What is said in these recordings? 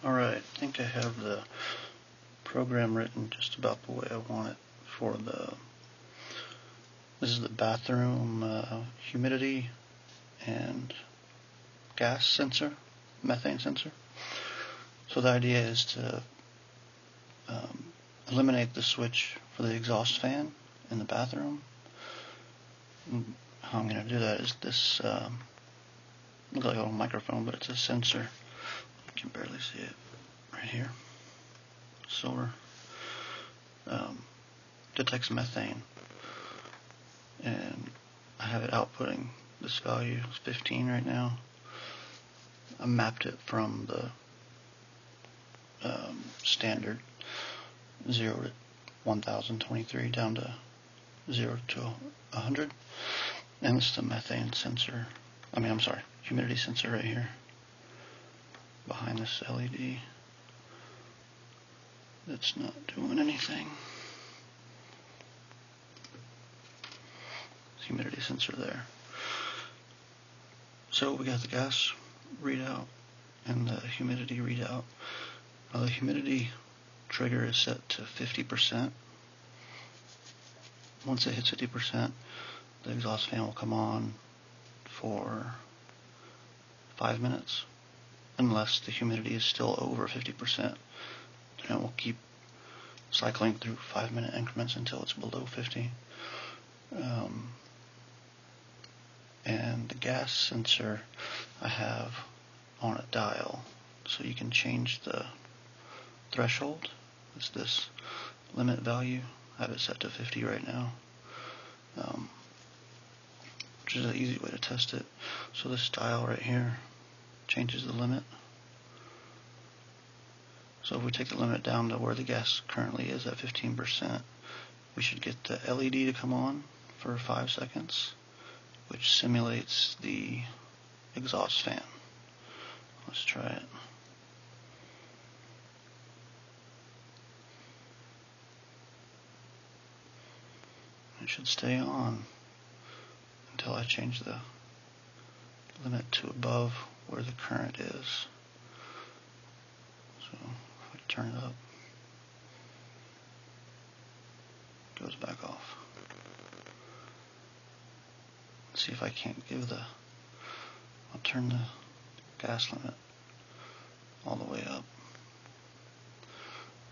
Alright, I think I have the program written just about the way I want it for this is the bathroom humidity and gas sensor, methane sensor. So the idea is to eliminate the switch for the exhaust fan in the bathroom. And how I'm going to do that is this looks like a little microphone, but it's a sensor. You can barely see it right here. Solar detects methane, and I have it outputting this value. It's 15 right now. I mapped it from the standard 0 to 1023 down to 0 to 100, and this is the methane sensor. Humidity sensor right here behind this LED. It's not doing anything. Humidity sensor there. So we got the gas readout and the humidity readout. Now the humidity trigger is set to 50%. Once it hits 50%, the exhaust fan will come on for 5 minutes, unless the humidity is still over 50%. Then it will keep cycling through 5-minute increments until it's below 50. And the gas sensor I have on a dial, so you can change the threshold. It's this limit value. I have it set to 50 right now, which is an easy way to test it. So this dial right here changes the limit. So if we take the limit down to where the gas currently is at 15%, we should get the LED to come on for 5 seconds, which simulates the exhaust fan. Let's try it. It should stay on until I change the limit to above where the current is. So if I turn it up, it goes back off. Let's see if I can't give I'll turn the gas limit all the way up.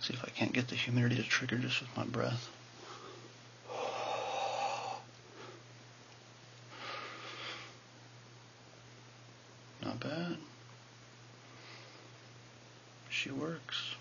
See if I can't get the humidity to trigger just with my breath. Not bad. She works.